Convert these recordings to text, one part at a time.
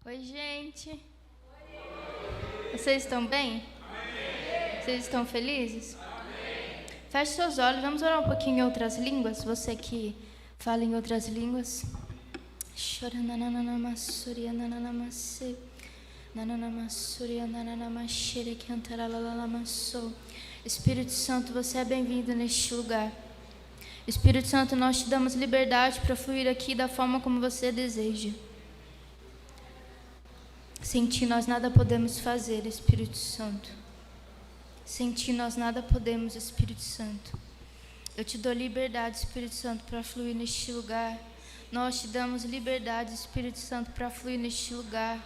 Oi, gente. Vocês estão bem? Vocês estão felizes? Feche seus olhos, vamos orar um pouquinho em outras línguas. Você que fala em outras línguas. Espírito Santo, você é bem-vindo neste lugar. Espírito Santo, nós te damos liberdade para fluir aqui da forma como você deseja. Sem ti nós nada podemos fazer, Espírito Santo. Sem ti nós nada podemos, Espírito Santo. Eu te dou liberdade, Espírito Santo, para fluir neste lugar. Nós te damos liberdade, Espírito Santo, para fluir neste lugar.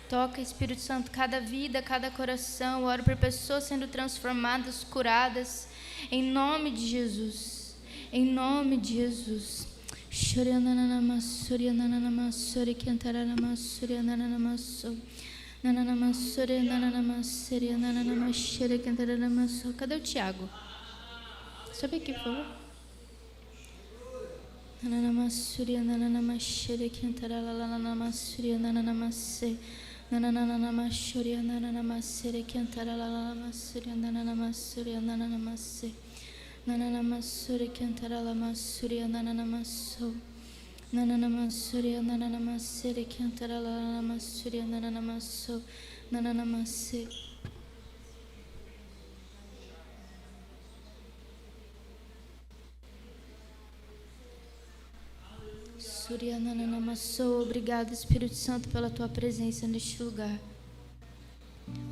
Toca, Espírito Santo, cada vida, cada coração. Oro por pessoas sendo transformadas, curadas. Em nome de Jesus. Em nome de Jesus. Cadê o Tiago? Sobe aqui, por favor. Nananamasuri cantara la masuri nananamaso nananamasuri nananamasiri cantara la masuri nananamaso nananamase Surya nananamaso. Obrigado, Espírito Santo, pela tua presença neste lugar.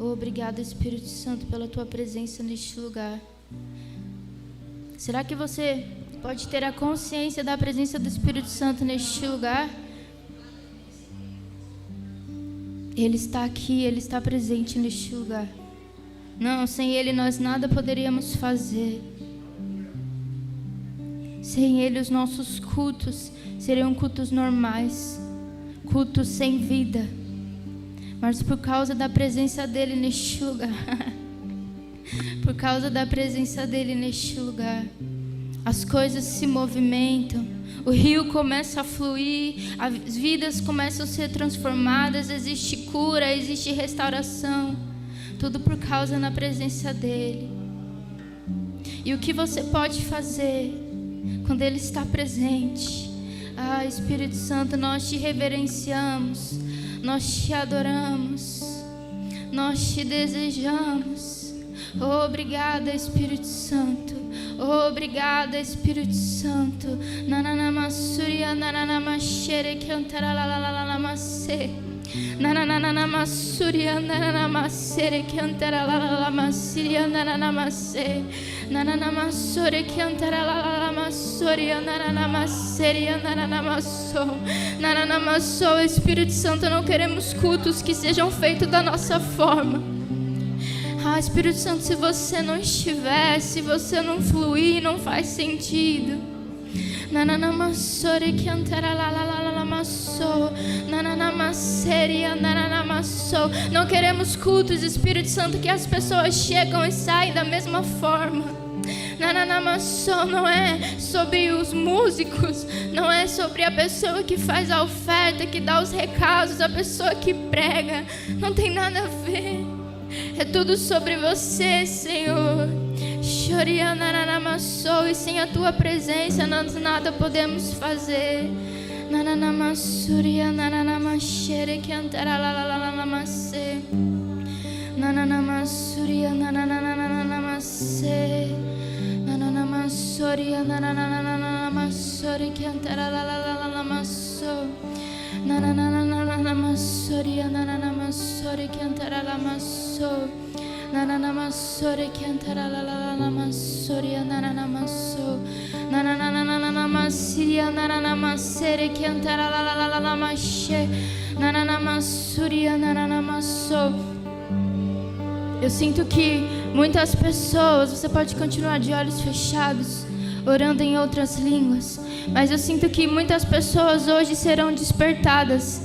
Obrigado, Espírito Santo, pela tua presença neste lugar. Será que você pode ter a consciência da presença do Espírito Santo neste lugar? Ele está aqui, Ele está presente neste lugar. Não, sem Ele nós nada poderíamos fazer. Sem Ele os nossos cultos seriam cultos normais, cultos sem vida. Mas por causa da presença dEle neste lugar... Por causa da presença dEle neste lugar, as coisas se movimentam, o rio começa a fluir, as vidas começam a ser transformadas, existe cura, existe restauração, tudo por causa da presença dEle. E o que você pode fazer quando Ele está presente? Ah, Espírito Santo, nós te reverenciamos, nós te adoramos, nós te desejamos. Obrigada, Espírito Santo. Obrigada, Espírito Santo. Nananamassuri nananamashere cantaralalamase. Nananamassuri nananamasere cantaralamasiri nananamase. Nananamassore cantaralamassori nananamaseri nananamasso. Nananamasso. Espírito Santo, não queremos cultos que sejam feitos da nossa forma. Ah, Espírito Santo, se você não estiver, se você não fluir, não faz sentido. Nananamassori cantaralalalamasso. Nananamasseria nananamasso. Não queremos cultos, Espírito Santo, que as pessoas chegam e saem da mesma forma. Nananamasso não é sobre os músicos, não é sobre a pessoa que faz a oferta, que dá os recados, a pessoa que prega. Não tem nada a ver. É tudo sobre você, Senhor. E sem a tua presença nós nada podemos fazer. Nananamassuri nananamashere cantaralalamase. Nananamassuri nananamase. Nananamassuri nananamassuri cantaralamasso. Nananamassuri nananamassuri cantaralamasso. Nananamassuri cantaralamassuri nananamasso. Nananamassuri nananamasere cantaralamashe. Nananamassuri nananamasso. Eu sinto que muitas pessoas, você pode continuar de olhos fechados, orando em outras línguas, mas eu sinto que muitas pessoas hoje serão despertadas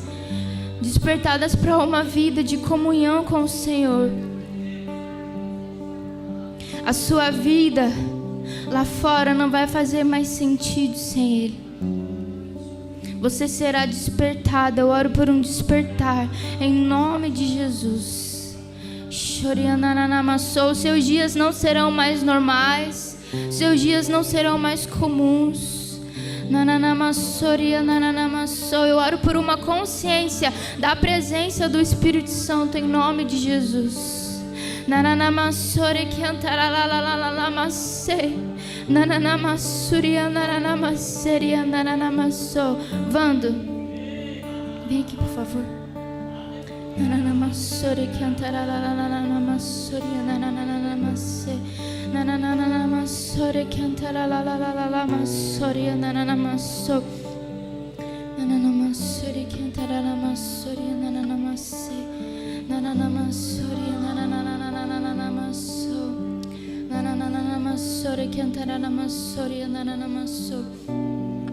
para uma vida de comunhão com o Senhor. A sua vida lá fora não vai fazer mais sentido sem Ele. Você será despertada. Eu oro por um despertar em nome de Jesus. Seus dias não serão mais normais. Seus dias não serão mais comuns. Eu oro por uma consciência da presença do Espírito Santo em nome de Jesus. Vando, vem aqui, por favor.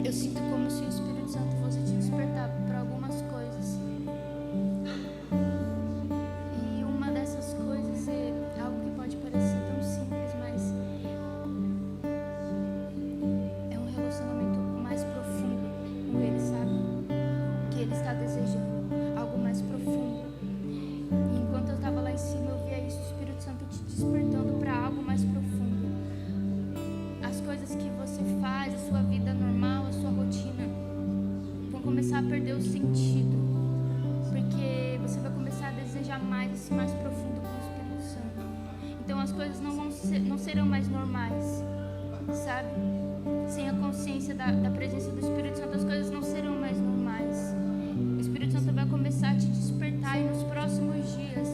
Eu sinto como se o Espírito Santo fosse te despertar para algumas coisas. E uma dessas coisas é algo que pode parecer tão simples, mas é um relacionamento mais profundo com Ele, sabe? Que Ele está desejando algo mais profundo. E enquanto eu estava lá em cima, eu via isso, o Espírito Santo te despertando para algo mais profundo. As coisas que você faz, a sua vida normal, a sua rotina, vão começar a perder o sentido, porque você vai começar a desejar mais, esse mais profundo com o Espírito Santo. Então as coisas não serão mais normais, sabe? Sem a consciência da presença do Espírito Santo, as coisas não serão mais normais. O Espírito Santo vai começar a te despertar, e nos próximos dias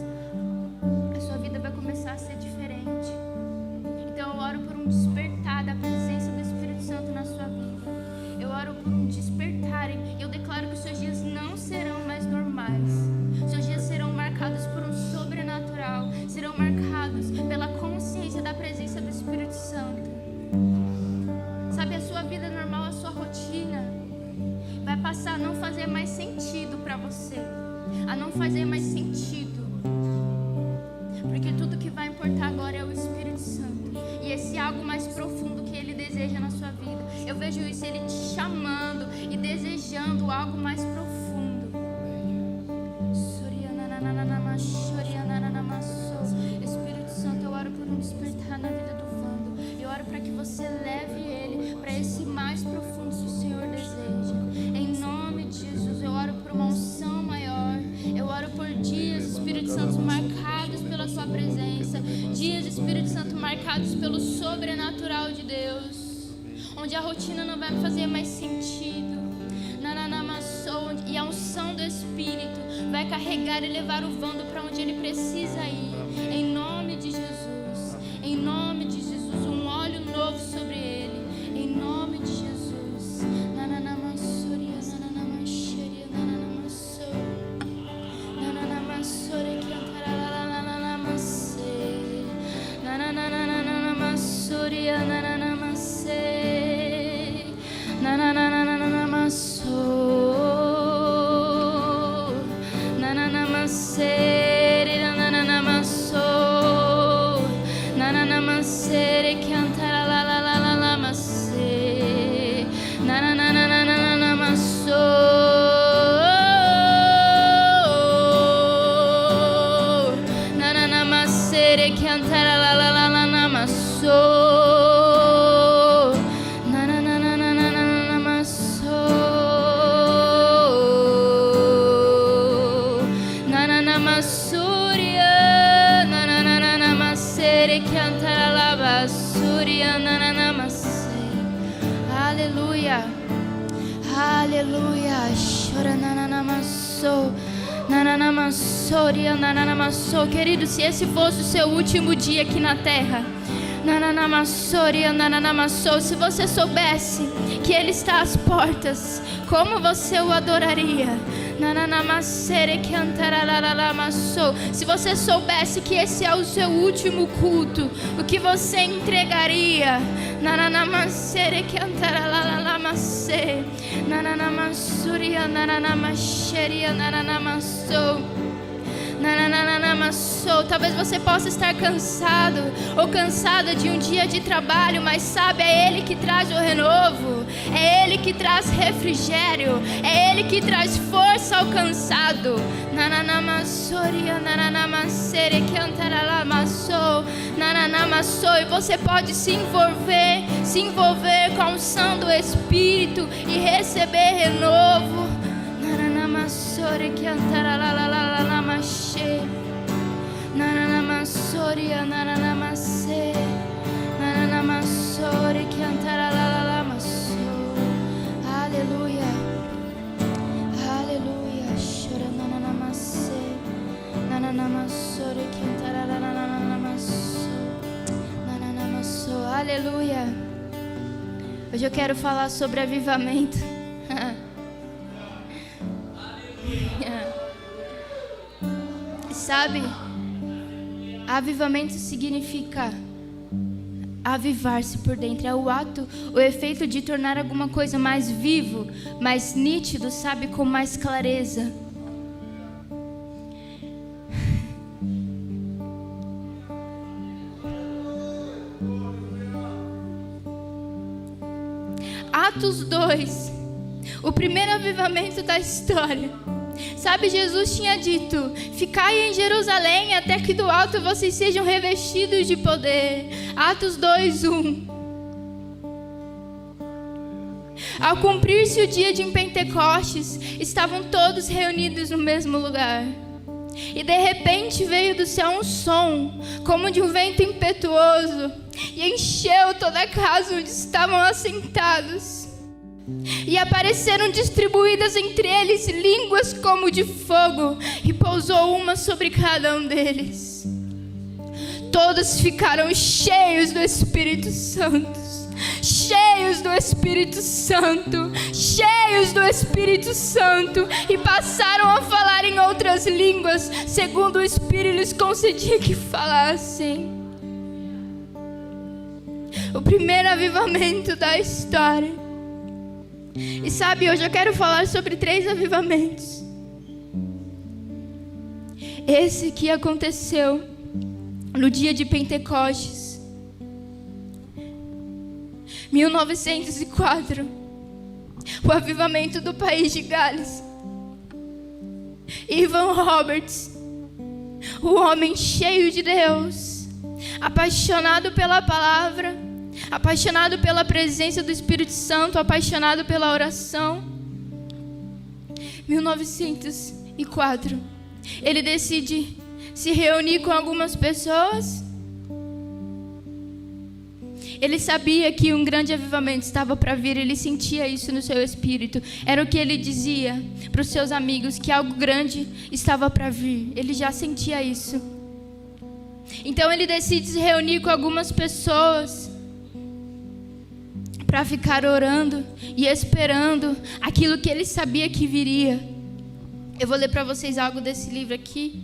a sua vida vai começar a ser diferente. Então eu oro por um despertar da presença do Espírito Santo na sua vida. Eu oro por um despertar, e eu declaro que os seus dias não serão mais normais. Seus dias serão marcados por um sobrenatural, serão marcados pela consciência da presença do Espírito Santo. Sabe, a sua vida normal, a sua rotina vai passar a não fazer mais sentido para você, a não fazer mais sentido, porque tudo que vai importar agora é o Espírito Santo e esse algo mais profundo que Ele deseja na sua vida. Eu vejo isso, Ele te chamando e desejando algo mais profundo. Espírito Santo, eu oro por um despertar na vida do Vando. Eu oro para que você leve ele para esse mais profundo que o Senhor deseja. Em nome de Jesus, eu oro por uma unção maior. Eu oro por dias, Espírito Santo, marcados pela sua presença. Dias, Espírito Santo, marcados pelo sobrenatural de Deus. Onde a rotina não vai fazer mais sentido. E a unção do Espírito vai carregar e levar o Vando para onde ele precisa ir. Em nome de Jesus. Em nome de Jesus. Um óleo novo sobre ele. Em nome de Jesus. Aleluia, aleluia. Querido, se esse fosse o seu último dia aqui na terra, se você soubesse que Ele está às portas, como você o adoraria? Se você soubesse que esse é o seu último culto, o que você entregaria? Talvez você possa estar cansado ou cansada de um dia de trabalho, mas sabe, é Ele que traz o renovo, é Ele que traz refrigério, é Ele que traz força ao cansado. E você pode se envolver com a unção do Espírito e receber renovo. Aleluia, aleluia. Aleluia. Hoje eu quero falar sobre avivamento. Sabe, avivamento significa avivar-se por dentro. É o ato, o efeito de tornar alguma coisa mais vivo, mais nítido, sabe, com mais clareza. Atos 2, o primeiro avivamento da história. Sabe, Jesus tinha dito: ficai em Jerusalém até que do alto vocês sejam revestidos de poder. Atos 2:1. Ao cumprir-se o dia de Pentecostes, estavam todos reunidos no mesmo lugar. E de repente veio do céu um som, como de um vento impetuoso, e encheu toda a casa onde estavam assentados. E apareceram distribuídas entre eles línguas como de fogo, e pousou uma sobre cada um deles. Todos ficaram cheios do Espírito Santo, cheios do Espírito Santo, cheios do Espírito Santo, e passaram a falar em outras línguas, segundo o Espírito lhes concedia que falassem. O primeiro avivamento da história. E sabe, hoje eu quero falar sobre 3 avivamentos. Esse que aconteceu no dia de Pentecostes, 1904, o avivamento do país de Gales. Evan Roberts, o homem cheio de Deus, apaixonado pela palavra, apaixonado pela presença do Espírito Santo, apaixonado pela oração. 1904, ele decide se reunir com algumas pessoas. Ele sabia que um grande avivamento estava para vir, ele sentia isso no seu espírito. Era o que ele dizia para os seus amigos, que algo grande estava para vir. Ele já sentia isso. Então ele decide se reunir com algumas pessoas para ficar orando e esperando aquilo que ele sabia que viria. Eu vou ler para vocês algo desse livro aqui,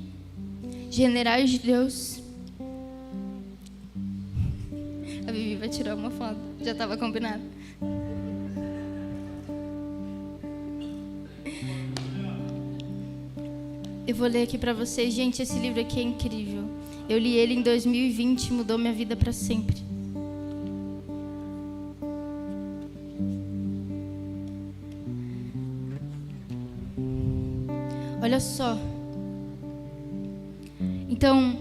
Generais de Deus. A Vivi vai tirar uma foto, já estava combinado. Eu vou ler aqui para vocês. Gente, esse livro aqui é incrível. Eu li ele em 2020, mudou minha vida para sempre. Olha só. Então,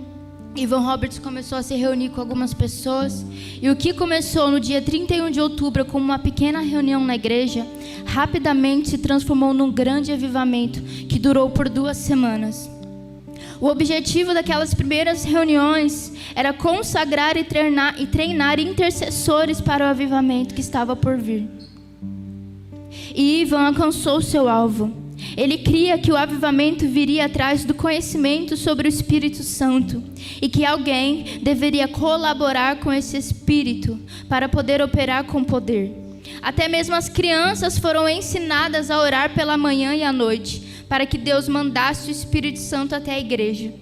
Evan Roberts começou a se reunir com algumas pessoas. E o que começou no dia 31 de outubro como uma pequena reunião na igreja, rapidamente se transformou num grande avivamento que durou por 2 semanas. O objetivo daquelas primeiras reuniões era consagrar e treinar intercessores para o avivamento que estava por vir. E Evan alcançou seu alvo. Ele cria que o avivamento viria atrás do conhecimento sobre o Espírito Santo e que alguém deveria colaborar com esse Espírito para poder operar com poder. Até mesmo as crianças foram ensinadas a orar pela manhã e à noite para que Deus mandasse o Espírito Santo até a igreja.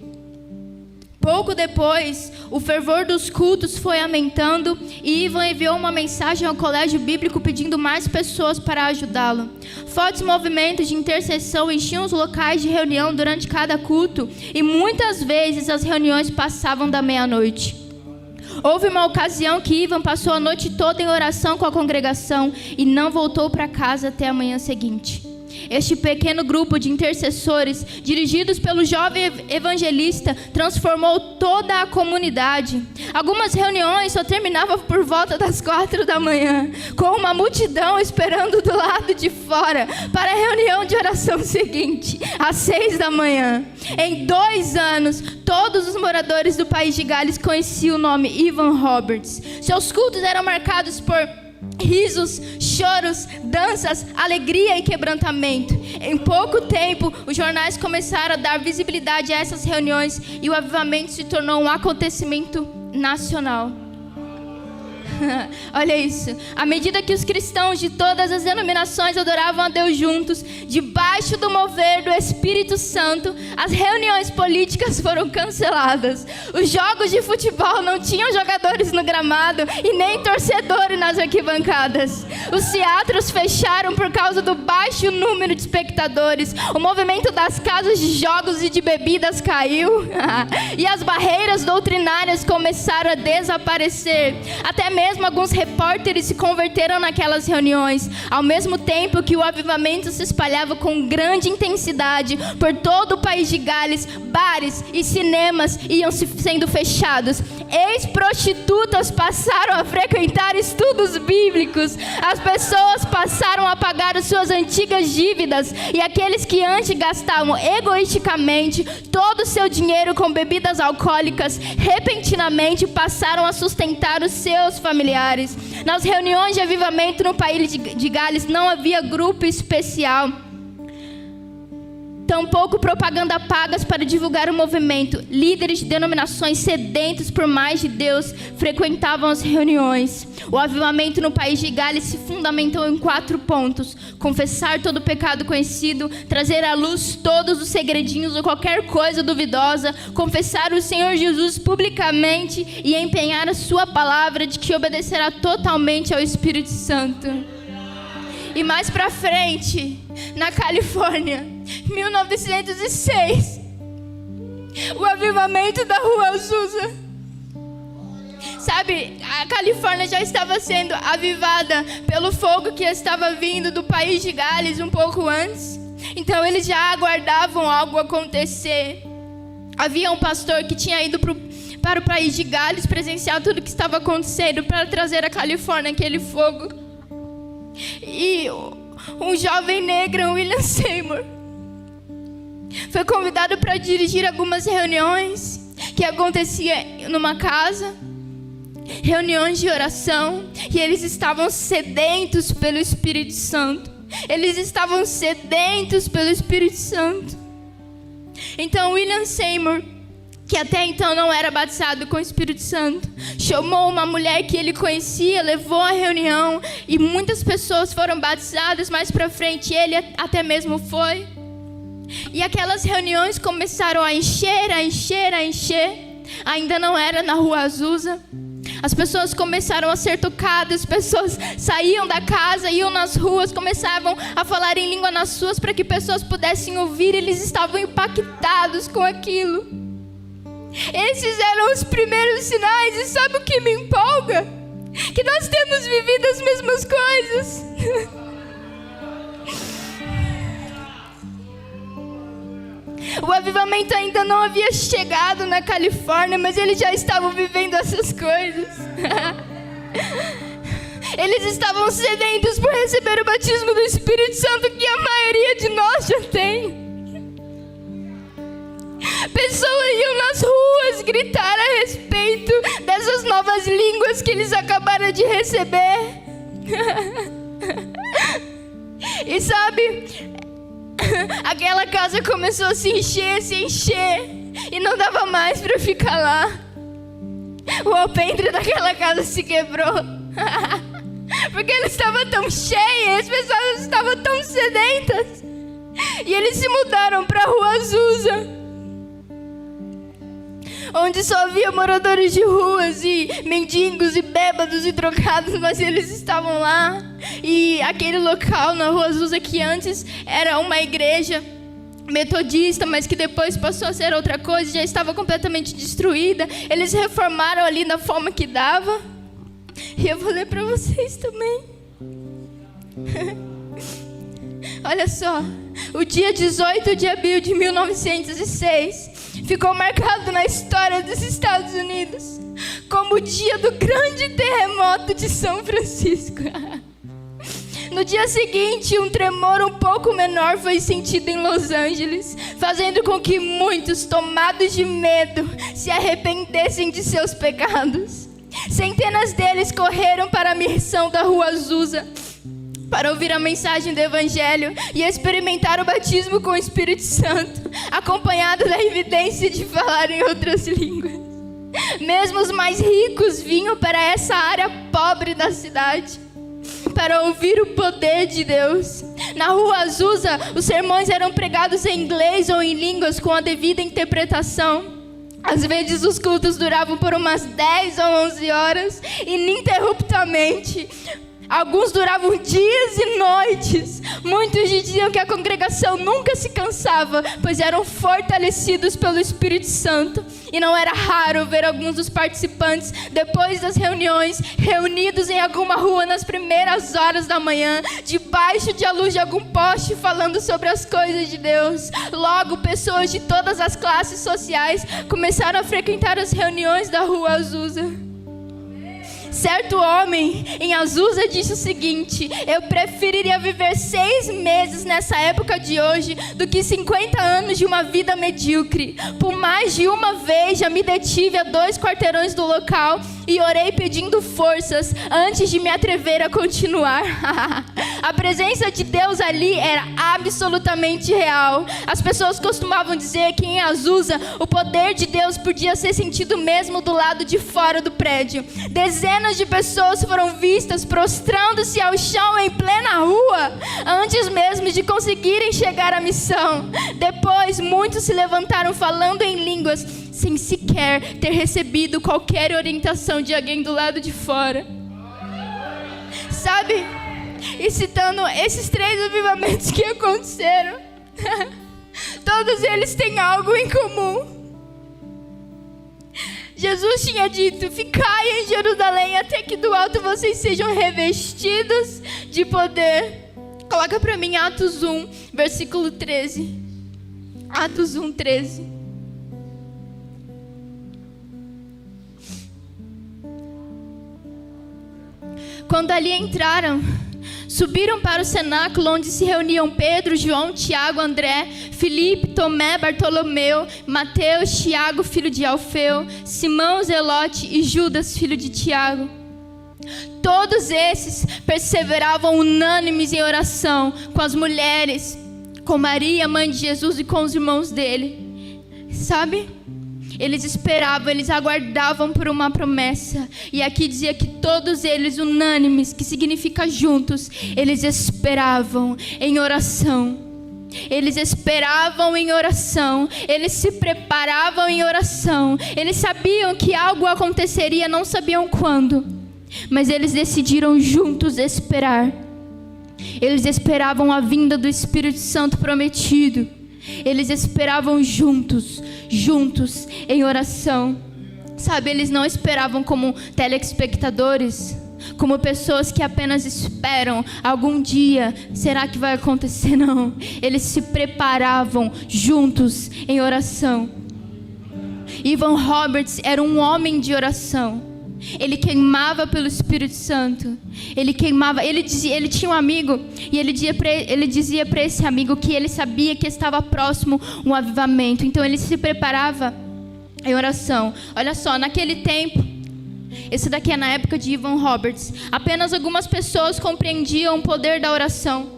Pouco depois, o fervor dos cultos foi aumentando e Ivan enviou uma mensagem ao colégio bíblico pedindo mais pessoas para ajudá-lo. Fortes movimentos de intercessão enchiam os locais de reunião durante cada culto e muitas vezes as reuniões passavam da meia-noite. Houve uma ocasião que Ivan passou a noite toda em oração com a congregação e não voltou para casa até a manhã seguinte. Este pequeno grupo de intercessores, dirigidos pelo jovem evangelista, transformou toda a comunidade. Algumas reuniões só terminavam por volta das 4 da manhã, com uma multidão esperando do lado de fora para a reunião de oração seguinte, às 6 da manhã. Em 2 anos, todos os moradores do país de Gales conheciam o nome Ivan Roberts. Seus cultos eram marcados por risos, choros, danças, alegria e quebrantamento. Em pouco tempo, os jornais começaram a dar visibilidade a essas reuniões e o avivamento se tornou um acontecimento nacional. Olha isso. À medida que os cristãos de todas as denominações adoravam a Deus juntos, debaixo do mover do Espírito Santo, as reuniões políticas foram canceladas. Os jogos de futebol não tinham jogadores no gramado e nem torcedores nas arquibancadas. Os teatros fecharam por causa do baixo número de espectadores. O movimento das casas de jogos e de bebidas caiu. E as barreiras doutrinárias começaram a desaparecer. Até mesmo alguns repórteres se converteram naquelas reuniões, ao mesmo tempo que o avivamento se espalhava com grande intensidade por todo o país de Gales. Bares e cinemas iam sendo fechados. Ex-prostitutas passaram a frequentar estudos bíblicos. As pessoas passaram a pagar as suas antigas dívidas, e aqueles que antes gastavam egoisticamente todo o seu dinheiro com bebidas alcoólicas, repentinamente passaram a sustentar os seus familiares. Nas reuniões de avivamento no país de Gales não havia grupo especial, tampouco propaganda pagas para divulgar o movimento. Líderes de denominações sedentos por mais de Deus frequentavam as reuniões. O avivamento no país de Gales se fundamentou em 4 pontos: confessar todo o pecado conhecido, trazer à luz todos os segredinhos ou qualquer coisa duvidosa, confessar o Senhor Jesus publicamente e empenhar a sua palavra de que obedecerá totalmente ao Espírito Santo. E mais pra frente, na Califórnia, 1906, o avivamento da Rua Azusa. Sabe, a Califórnia já estava sendo avivada pelo fogo que estava vindo do país de Gales um pouco antes. Então eles já aguardavam algo acontecer. Havia um pastor que tinha ido para o país de Gales presenciar tudo o que estava acontecendo para trazer à Califórnia aquele fogo. E um jovem negro, William Seymour, foi convidado para dirigir algumas reuniões que aconteciam numa casa, reuniões de oração, e eles estavam sedentos pelo Espírito Santo. Eles estavam sedentos pelo Espírito Santo. Então William Seymour, que até então não era batizado com o Espírito Santo, chamou uma mulher que ele conhecia, levou à reunião, e muitas pessoas foram batizadas. Mais para frente ele até mesmo foi. E aquelas reuniões começaram a encher. Ainda não era na Rua Azusa. As pessoas começaram a ser tocadas, pessoas saíam da casa, iam nas ruas, começavam a falar em língua nas suas para que pessoas pudessem ouvir. Eles estavam impactados com aquilo. Esses eram os primeiros sinais, e sabe o que me empolga? Que nós temos vivido as mesmas coisas. O avivamento ainda não havia chegado na Califórnia, mas eles já estavam vivendo essas coisas. Eles estavam sedentos por receber o batismo do Espírito Santo, que a maioria de nós já tem. Pessoas iam nas ruas gritar a respeito dessas novas línguas que eles acabaram de receber. E sabe, aquela casa começou a se encher, e não dava mais para ficar lá. O alpendre daquela casa se quebrou. Porque ele estava tão cheio, as pessoas estavam tão sedentas. E eles se mudaram para a Rua Azusa, onde só havia moradores de ruas e mendigos e bêbados e drogados, mas eles estavam lá. E aquele local na Rua Azusa, que antes era uma igreja metodista, mas que depois passou a ser outra coisa, já estava completamente destruída. Eles reformaram ali da forma que dava. E eu vou ler para vocês também. Olha só, o dia 18 de abril de 1906 ficou marcado na história dos Estados Unidos como o dia do grande terremoto de São Francisco. No dia seguinte, um tremor um pouco menor foi sentido em Los Angeles, fazendo com que muitos, tomados de medo, se arrependessem de seus pecados. Centenas deles correram para a missão da Rua Azusa para ouvir a mensagem do Evangelho e experimentar o batismo com o Espírito Santo, acompanhado da evidência de falar em outras línguas. Mesmo os mais ricos vinham para essa área pobre da cidade para ouvir o poder de Deus. Na Rua Azusa, os sermões eram pregados em inglês ou em línguas com a devida interpretação. Às vezes os cultos duravam por umas 10 ou 11 horas, ininterruptamente. Alguns duravam dias e noites. Muitos diziam que a congregação nunca se cansava, pois eram fortalecidos pelo Espírito Santo. E não era raro ver alguns dos participantes, depois das reuniões, reunidos em alguma rua nas primeiras horas da manhã, debaixo de a luz de algum poste, falando sobre as coisas de Deus. Logo, pessoas de todas as classes sociais começaram a frequentar as reuniões da Rua Azusa. Certo homem em Azusa disse o seguinte: eu preferiria viver 6 meses nessa época de hoje do que 50 anos de uma vida medíocre. Por mais de uma vez já me detive a 2 quarteirões do local e orei pedindo forças antes de me atrever a continuar. A presença de Deus ali era absolutamente real. As pessoas costumavam dizer que em Azusa o poder de Deus podia ser sentido mesmo do lado de fora do prédio. Dezenas de pessoas foram vistas prostrando-se ao chão em plena rua, antes mesmo de conseguirem chegar à missão. Depois, muitos se levantaram falando em línguas, sem sequer ter recebido qualquer orientação de alguém do lado de fora. Sabe? E citando esses 3 avivamentos que aconteceram, todos eles têm algo em comum. Jesus tinha dito: ficai em Jerusalém até que do alto vocês sejam revestidos de poder. Coloca para mim Atos 1, versículo 13. Atos 1, 13. Quando ali entraram, subiram para o cenáculo onde se reuniam Pedro, João, Tiago, André, Filipe, Tomé, Bartolomeu, Mateus, Tiago, filho de Alfeu, Simão, Zelote e Judas, filho de Tiago. Todos esses perseveravam unânimes em oração com as mulheres, com Maria, mãe de Jesus, e com os irmãos dele. Sabe? Eles esperavam, eles aguardavam por uma promessa. E aqui dizia que todos eles, unânimes, que significa juntos, eles esperavam em oração. Eles esperavam em oração, eles se preparavam em oração. Eles sabiam que algo aconteceria, não sabiam quando, mas eles decidiram juntos esperar. Eles esperavam a vinda do Espírito Santo prometido. Eles esperavam juntos em oração. Sabe, eles não esperavam como telespectadores, como pessoas que apenas esperam algum dia, será que vai acontecer? Não, eles se preparavam juntos em oração. Evan Roberts era um homem de oração. Ele queimava pelo Espírito Santo. Ele tinha um amigo e ele dizia para esse amigo que ele sabia que estava próximo um avivamento. Então ele se preparava em oração. Olha só, naquele tempo, esse daqui é na época de Evan Roberts, apenas algumas pessoas compreendiam o poder da oração.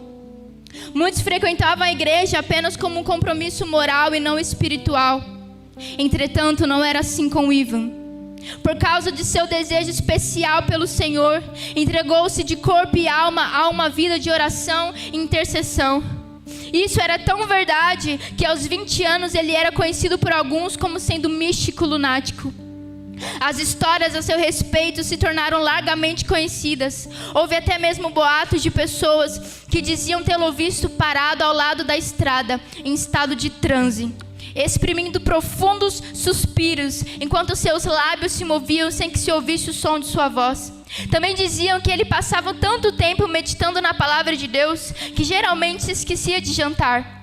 Muitos frequentavam a igreja apenas como um compromisso moral e não espiritual. Entretanto, não era assim com Evan. Por causa de seu desejo especial pelo Senhor, entregou-se de corpo e alma a uma vida de oração e intercessão. Isso era tão verdade que aos 20 anos ele era conhecido por alguns como sendo místico lunático. As histórias a seu respeito se tornaram largamente conhecidas. Houve até mesmo boatos de pessoas que diziam tê-lo visto parado ao lado da estrada, em estado de transe, exprimindo profundos suspiros, enquanto seus lábios se moviam sem que se ouvisse o som de sua voz. Também diziam que ele passava tanto tempo meditando na palavra de Deus, que geralmente se esquecia de jantar.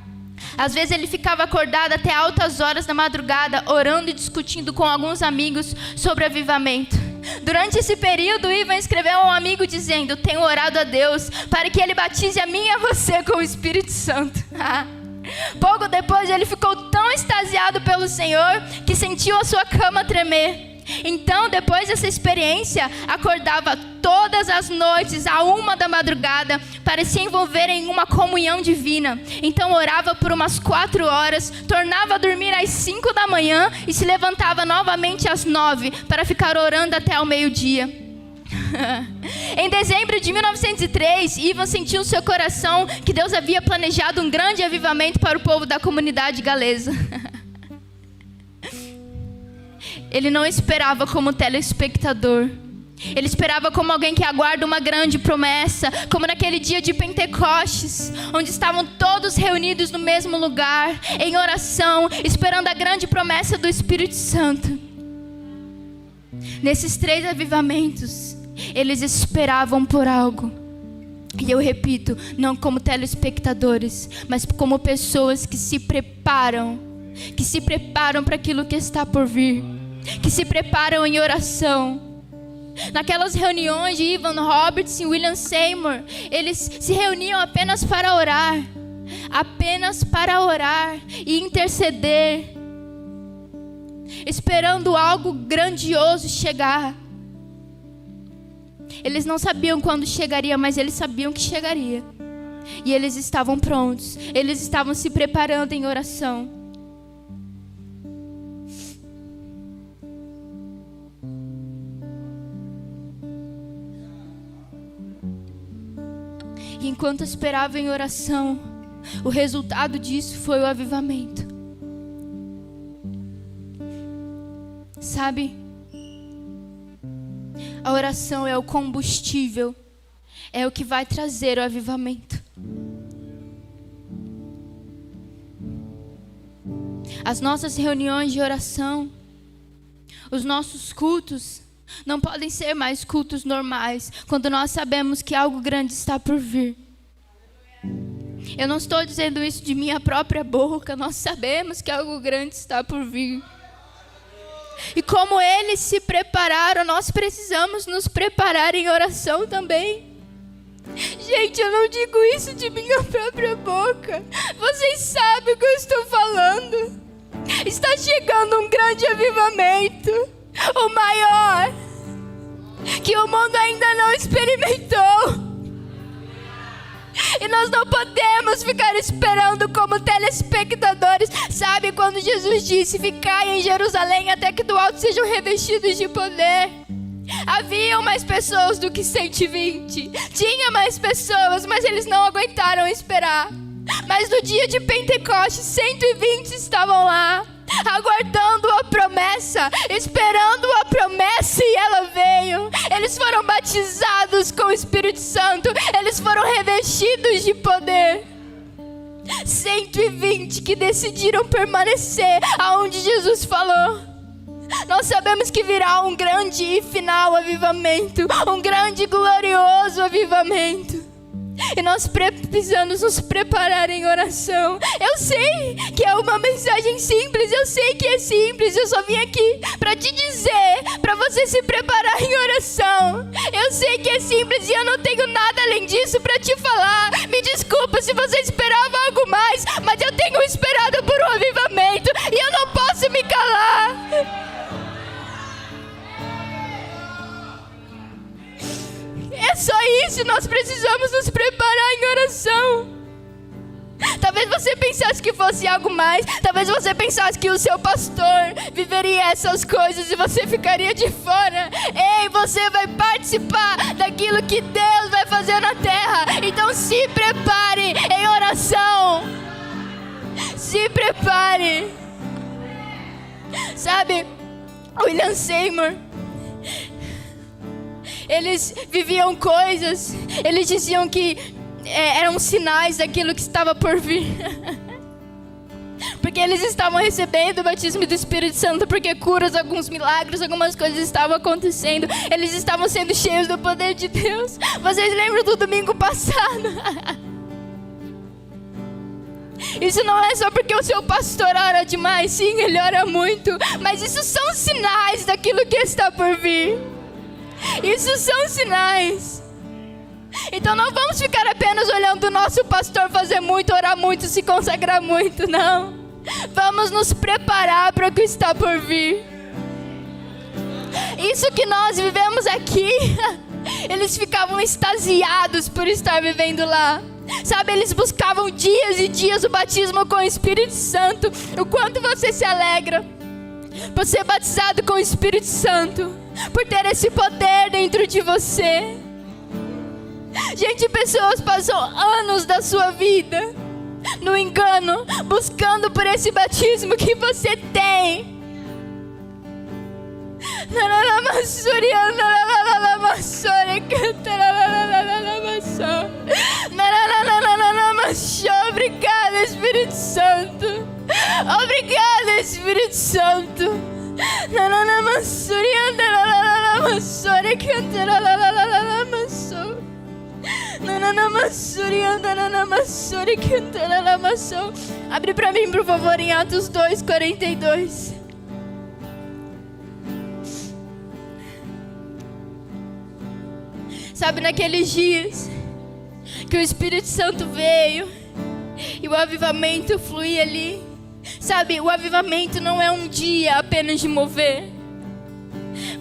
Às vezes ele ficava acordado até altas horas da madrugada, orando e discutindo com alguns amigos sobre avivamento. Durante esse período, Ivan escreveu a um amigo dizendo: tenho orado a Deus para que ele batize a mim e a você com o Espírito Santo. Pouco depois ele ficou tão extasiado pelo Senhor que sentiu a sua cama tremer. Então, depois dessa experiência, acordava todas as noites à 1 da madrugada para se envolver em uma comunhão divina. Então orava por umas 4 horas, tornava a dormir às 5 da manhã e se levantava novamente às 9 para ficar orando até ao meio-dia. Em dezembro de 1903, Ivan sentiu no seu coração que Deus havia planejado um grande avivamento para o povo da comunidade galesa. Ele não esperava como telespectador. Ele esperava como alguém que aguarda uma grande promessa, como naquele dia de Pentecostes, onde estavam todos reunidos no mesmo lugar, em oração, esperando a grande promessa do Espírito Santo. Nesses 3 avivamentos, eles esperavam por algo. E eu repito, não como telespectadores, mas como pessoas que se preparam para aquilo que está por vir, que se preparam em oração. Naquelas reuniões de Ivan Roberts e William Seymour, eles se reuniam apenas para orar e interceder, esperando algo grandioso chegar. Eles não sabiam quando chegaria, mas eles sabiam que chegaria. E eles estavam prontos, eles estavam se preparando em oração. E enquanto esperava em oração, o resultado disso foi o avivamento. Sabe? A oração é o combustível, é o que vai trazer o avivamento. As nossas reuniões de oração, os nossos cultos, não podem ser mais cultos normais, quando nós sabemos que algo grande está por vir. Eu não estou dizendo isso de minha própria boca, nós sabemos que algo grande está por vir. E como eles se prepararam, nós precisamos nos preparar em oração também. Gente, eu não digo isso de minha própria boca. Vocês sabem o que eu estou falando. Está chegando um grande avivamento, o maior, que o mundo ainda não experimentou. E nós não podemos ficar esperando como telespectadores. Sabe quando Jesus disse: ficai em Jerusalém até que do alto sejam revestidos de poder? Haviam mais pessoas do que 120. Tinha mais pessoas, mas eles não aguentaram esperar. Mas no dia de Pentecostes, 120 estavam lá, aguardando a promessa, esperando a promessa, e ela veio. Eles foram batizados com o Espírito Santo, eles foram revestidos de poder. 120 que decidiram permanecer aonde Jesus falou. Nós sabemos que virá um grande e final avivamento, um grande e glorioso avivamento. E nós precisamos nos preparar em oração. Eu sei que é uma mensagem simples, eu sei que é simples. Eu só vim aqui para te dizer, para você se preparar em oração. Eu sei que é simples e eu não tenho nada além disso para te falar. Me desculpa se você esperava algo mais, mas eu tenho esperado por um avivamento e eu não posso me calar. É só isso, nós precisamos nos preparar em oração. Talvez você pensasse que fosse algo mais. Talvez você pensasse que o seu pastor viveria essas coisas e você ficaria de fora. Ei, você vai participar daquilo que Deus vai fazer na terra. Então se prepare em oração. Se prepare. Sabe, William Seymour, eles viviam coisas, eles diziam que eram sinais daquilo que estava por vir. Porque eles estavam recebendo o batismo do Espírito Santo, porque curas, alguns milagres, algumas coisas estavam acontecendo. Eles estavam sendo cheios do poder de Deus. Vocês lembram do domingo passado? Isso não é só porque o seu pastor ora demais. Sim, ele ora muito, mas isso são sinais daquilo que está por vir. Isso são sinais. Então não vamos ficar apenas olhando o nosso pastor fazer muito, orar muito, se consagrar muito, não. Vamos nos preparar para o que está por vir. Isso que nós vivemos aqui, eles ficavam extasiados por estar vivendo lá. Sabe, eles buscavam dias e dias o batismo com o Espírito Santo. O quanto você se alegra por ser batizado com o Espírito Santo, por ter esse poder dentro de você. Gente, pessoas passam anos da sua vida no engano, buscando por esse batismo que você tem. Obrigada, Espírito Santo. Obrigada, Espírito Santo. Abre para mim, por favor, em Atos 2:42. Sabe, naqueles dias que o Espírito Santo veio e o avivamento fluía ali. Sabe, o avivamento não é um dia apenas de mover,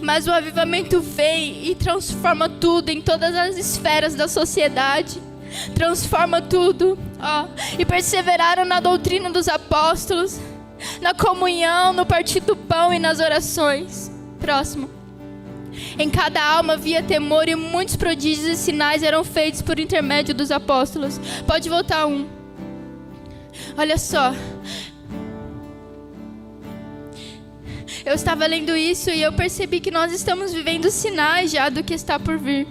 mas o avivamento vem e transforma tudo em todas as esferas da sociedade. Transforma tudo. E perseveraram na doutrina dos apóstolos, na comunhão, no partir do pão e nas orações. Próximo. Em cada alma havia temor e muitos prodígios e sinais eram feitos por intermédio dos apóstolos. Pode voltar um. Olha só. Eu estava lendo isso e eu percebi que nós estamos vivendo sinais já do que está por vir.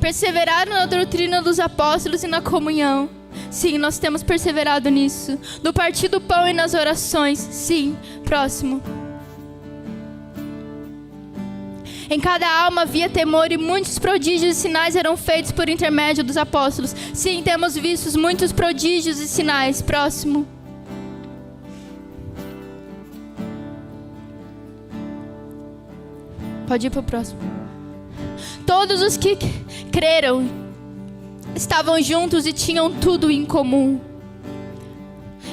Perseveraram na doutrina dos apóstolos e na comunhão. Sim, nós temos perseverado nisso. No partir do pão e nas orações. Sim, próximo. Em cada alma havia temor e muitos prodígios e sinais eram feitos por intermédio dos apóstolos. Sim, temos visto muitos prodígios e sinais. Próximo. Pode ir para o próximo. Todos os que creram estavam juntos e tinham tudo em comum.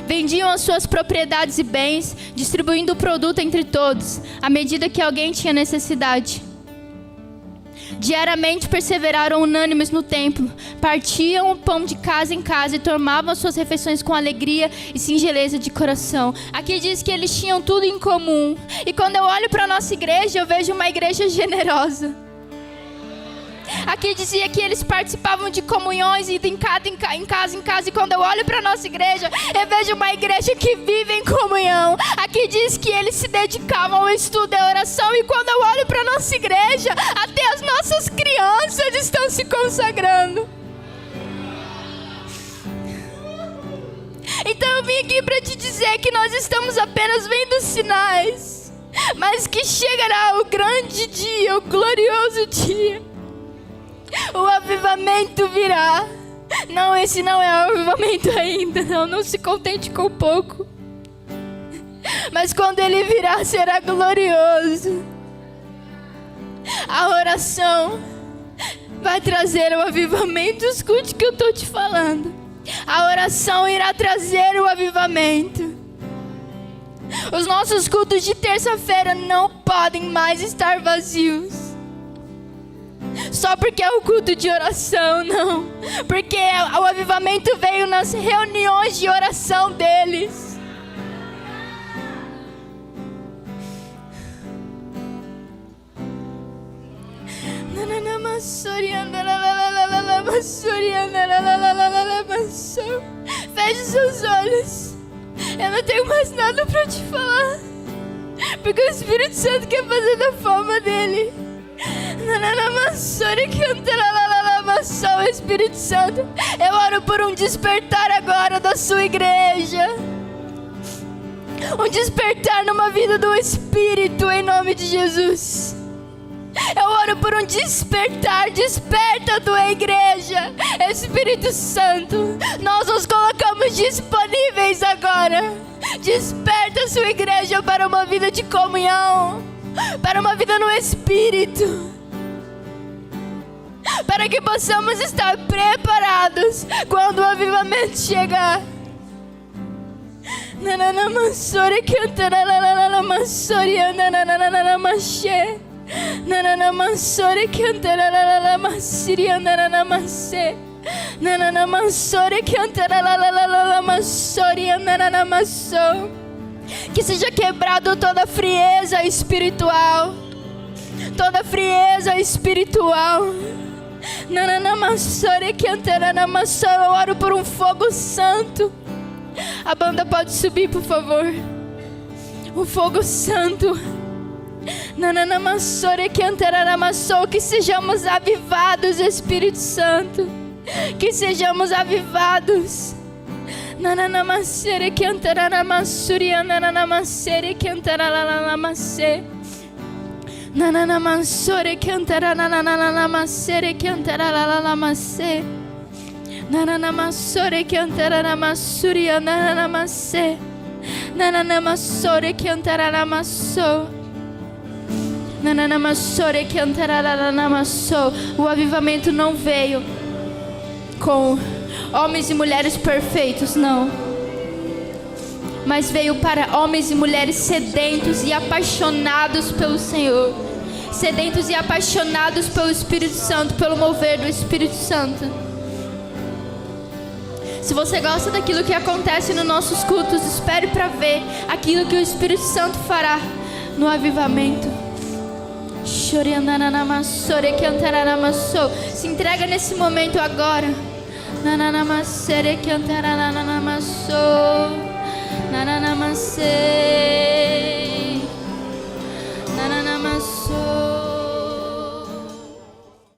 Vendiam as suas propriedades e bens, distribuindo o produto entre todos, à medida que alguém tinha necessidade. Diariamente perseveraram unânimes no templo, partiam o pão de casa em casa e tomavam as suas refeições com alegria e singeleza de coração. Aqui diz que eles tinham tudo em comum. E quando eu olho para a nossa igreja, eu vejo uma igreja generosa. Aqui dizia que eles participavam de comunhões, indo em casa. E quando eu olho para a nossa igreja, eu vejo uma igreja que vive em comunhão. Aqui diz que eles se dedicavam ao estudo e à oração. E quando eu olho para a nossa igreja, até as nossas crianças estão se consagrando. Então eu vim aqui para te dizer que nós estamos apenas vendo sinais, mas que chegará o grande dia, o glorioso dia. O avivamento virá. Não, esse não é o avivamento ainda. Não se contente com pouco. Mas quando ele virá, será glorioso. A oração vai trazer o avivamento. Escute o que eu estou te falando. A oração irá trazer o avivamento. Os nossos cultos de terça-feira não podem mais estar vazios. só porque é o culto de oração, não. Porque o avivamento veio nas reuniões de oração deles. Feche seus olhos. Eu não tenho mais nada para te falar, porque o Espírito Santo quer fazer da forma dele. O Espírito Santo, eu oro por um despertar agora da sua igreja. Um despertar numa vida do Espírito, em nome de Jesus. Eu oro por um despertar. Desperta a tua igreja, Espírito Santo. Nós nos colocamos disponíveis agora. Desperta a sua igreja para uma vida de comunhão, para uma vida no Espírito, para que possamos estar preparados quando o avivamento chegar. Que seja quebrado toda frieza espiritual, toda frieza espiritual. Eu oro por um fogo santo. A banda pode subir, por favor. O fogo santo. Que sejamos avivados, Espírito Santo. Que sejamos avivados. O avivamento não veio com homens e mulheres perfeitos, não. Mas veio para homens e mulheres sedentos e apaixonados pelo Senhor. Sedentos e apaixonados pelo Espírito Santo, pelo mover do Espírito Santo. Se você gosta daquilo que acontece nos nossos cultos, espere para ver aquilo que o Espírito Santo fará no avivamento. Se entrega nesse momento agora. Se